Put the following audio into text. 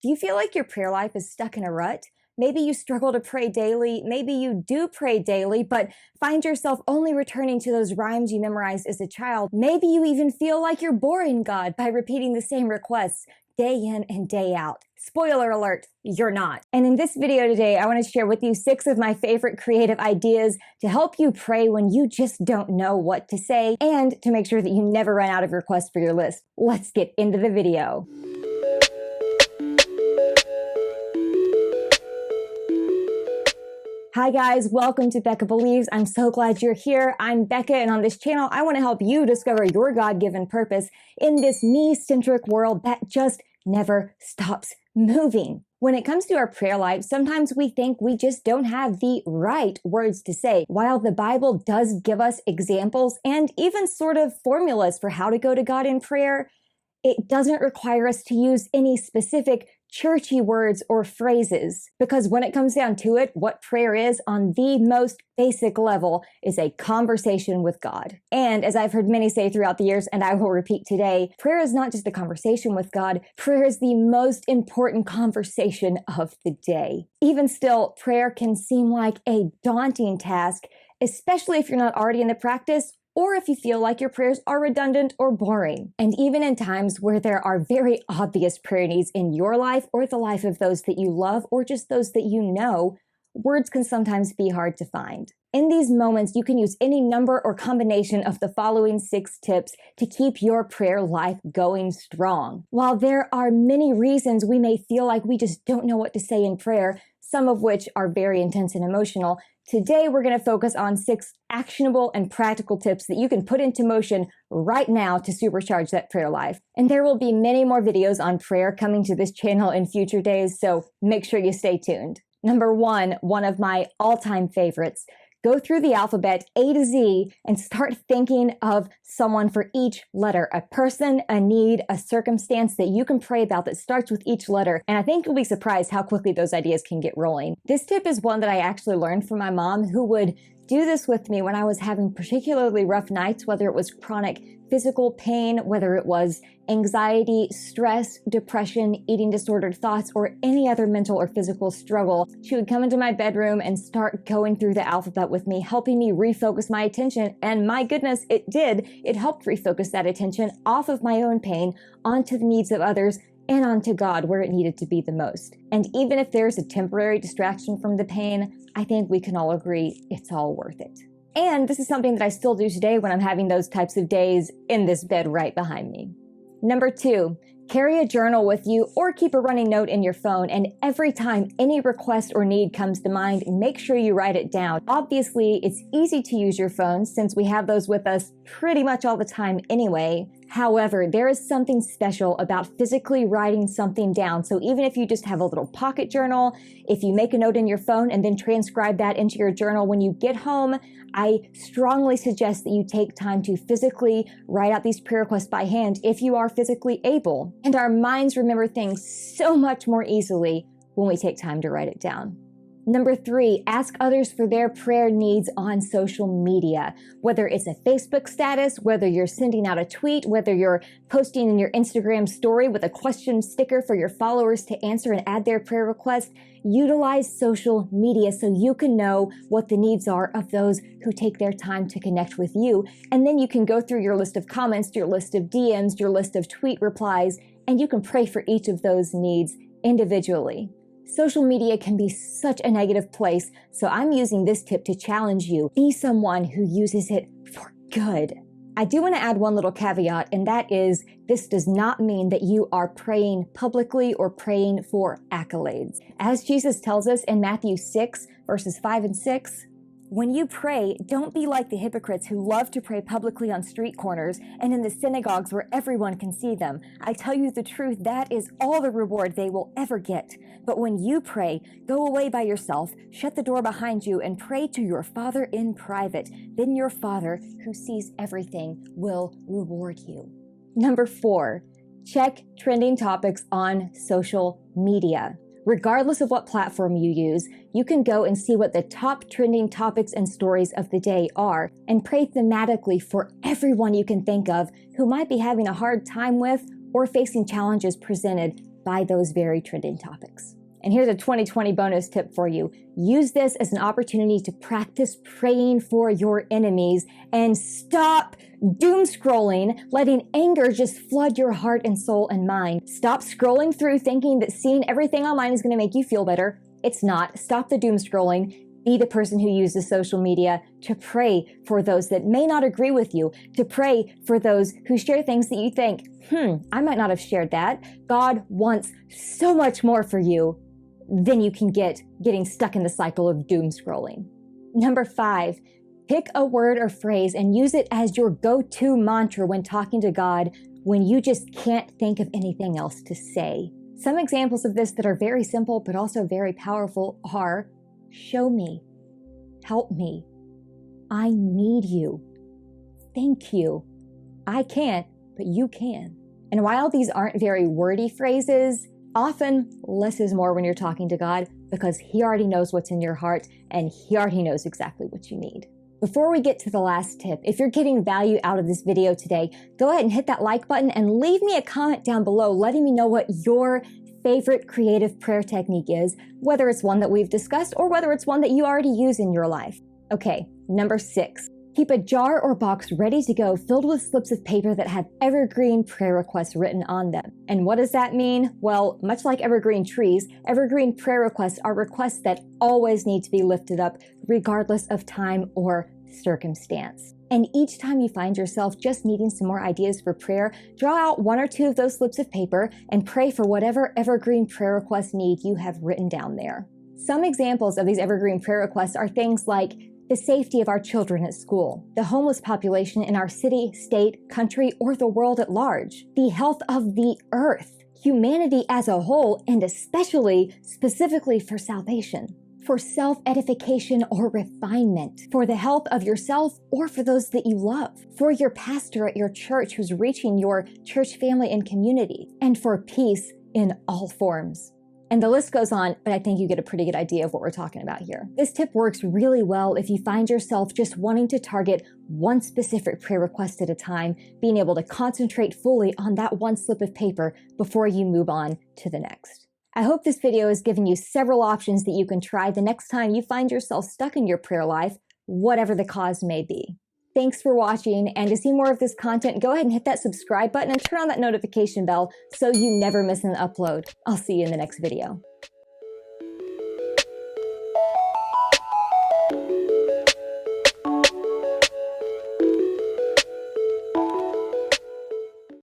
Do you feel like your prayer life is stuck in a rut? Maybe you struggle to pray daily. Maybe you do pray daily, but find yourself only returning to those rhymes you memorized as a child. Maybe you even feel like you're boring God by repeating the same requests day in and day out. Spoiler alert, you're not. And in this video today, I want to share with you 6 of my favorite creative ideas to help you pray when you just don't know what to say and to make sure that you never run out of requests for your list. Let's get into the video. Hi guys, welcome to Becca Believes. I'm so glad you're here. I'm Becca, and on this channel, I want to help you discover your God-given purpose in this me-centric world that just never stops moving. When it comes to our prayer life, sometimes we think we just don't have the right words to say. While the Bible does give us examples and even sort of formulas for how to go to God in prayer, it doesn't require us to use any specific churchy words or phrases, because when it comes down to it, what prayer is on the most basic level is a conversation with God. And as I've heard many say throughout the years, and I will repeat today, prayer is not just a conversation with God. Prayer is the most important conversation of the day. Even still, prayer can seem like a daunting task, especially if you're not already in the practice, or if you feel like your prayers are redundant or boring. And even in times where there are very obvious prayer needs in your life or the life of those that you love or just those that you know, words can sometimes be hard to find. In these moments, you can use any number or combination of the following 6 tips to keep your prayer life going strong. While there are many reasons we may feel like we just don't know what to say in prayer, some of which are very intense and emotional, today we're going to focus on 6 actionable and practical tips that you can put into motion right now to supercharge that prayer life. And there will be many more videos on prayer coming to this channel in future days, so make sure you stay tuned. Number 1, one of my all-time favorites. Go through the alphabet A to Z and start thinking of someone for each letter, a person, a need, a circumstance that you can pray about that starts with each letter. And I think you'll be surprised how quickly those ideas can get rolling. This tip is one that I actually learned from my mom, who would do this with me when I was having particularly rough nights, whether it was chronic physical pain, whether it was anxiety, stress, depression, eating disordered thoughts, or any other mental or physical struggle. She would come into my bedroom and start going through the alphabet with me, helping me refocus my attention. And my goodness, it did. It helped refocus that attention off of my own pain onto the needs of others and onto God where it needed to be the most. And even if there's a temporary distraction from the pain, I think we can all agree it's all worth it. And this is something that I still do today when I'm having those types of days in this bed right behind me. Number 2, carry a journal with you or keep a running note in your phone, and every time any request or need comes to mind, make sure you write it down. Obviously, it's easy to use your phone since we have those with us pretty much all the time anyway. However, there is something special about physically writing something down. So even if you just have a little pocket journal, if you make a note in your phone and then transcribe that into your journal when you get home, I strongly suggest that you take time to physically write out these prayer requests by hand if you are physically able. And our minds remember things so much more easily when we take time to write it down. Number 3, ask others for their prayer needs on social media. Whether it's a Facebook status, whether you're sending out a tweet, whether you're posting in your Instagram story with a question sticker for your followers to answer and add their prayer request, utilize social media so you can know what the needs are of those who take their time to connect with you. And then you can go through your list of comments, your list of DMs, your list of tweet replies, and you can pray for each of those needs individually. Social media can be such a negative place, so I'm using this tip to challenge you. Be someone who uses it for good. I do want to add one little caveat, and that is this does not mean that you are praying publicly or praying for accolades. As Jesus tells us in Matthew 6, verses 5 and 6, when you pray, don't be like the hypocrites who love to pray publicly on street corners and in the synagogues where everyone can see them. I tell you the truth, that is all the reward they will ever get. But when you pray, go away by yourself, shut the door behind you, and pray to your Father in private. Then your Father, who sees everything, will reward you. Number 4, check trending topics on social media. Regardless of what platform you use, you can go and see what the top trending topics and stories of the day are and pray thematically for everyone you can think of who might be having a hard time with or facing challenges presented by those very trending topics. And here's a 2020 bonus tip for you. Use this as an opportunity to practice praying for your enemies and stop doom scrolling, letting anger just flood your heart and soul and mind. Stop scrolling through thinking that seeing everything online is going to make you feel better. It's not. Stop the doom scrolling. Be the person who uses social media to pray for those that may not agree with you, to pray for those who share things that you think, I might not have shared that. God wants so much more for you than you can get getting stuck in the cycle of doom scrolling. Number 5, pick a word or phrase and use it as your go-to mantra when talking to God when you just can't think of anything else to say. Some examples of this that are very simple but also very powerful are, show me, help me, I need you, thank you, I can't, but you can. And while these aren't very wordy phrases, often less is more when you're talking to God because He already knows what's in your heart and He already knows exactly what you need. Before we get to the last tip, if you're getting value out of this video today, go ahead and hit that like button and leave me a comment down below letting me know what your favorite creative prayer technique is, whether it's one that we've discussed or whether it's one that you already use in your life. Okay, number 6. Keep a jar or box ready to go filled with slips of paper that have evergreen prayer requests written on them. And what does that mean? Well, much like evergreen trees, evergreen prayer requests are requests that always need to be lifted up regardless of time or circumstance. And each time you find yourself just needing some more ideas for prayer, draw out 1 or 2 of those slips of paper and pray for whatever evergreen prayer request need you have written down there. Some examples of these evergreen prayer requests are things like the safety of our children at school, the homeless population in our city, state, country, or the world at large, the health of the earth, humanity as a whole, and especially, specifically for salvation, for self-edification or refinement, for the health of yourself or for those that you love, for your pastor at your church who's reaching your church family and community, and for peace in all forms. And the list goes on, but I think you get a pretty good idea of what we're talking about here. This tip works really well if you find yourself just wanting to target one specific prayer request at a time, being able to concentrate fully on that one slip of paper before you move on to the next. I hope this video has given you several options that you can try the next time you find yourself stuck in your prayer life, whatever the cause may be. Thanks for watching, and to see more of this content, go ahead and hit that subscribe button and turn on that notification bell so you never miss an upload. I'll see you in the next video.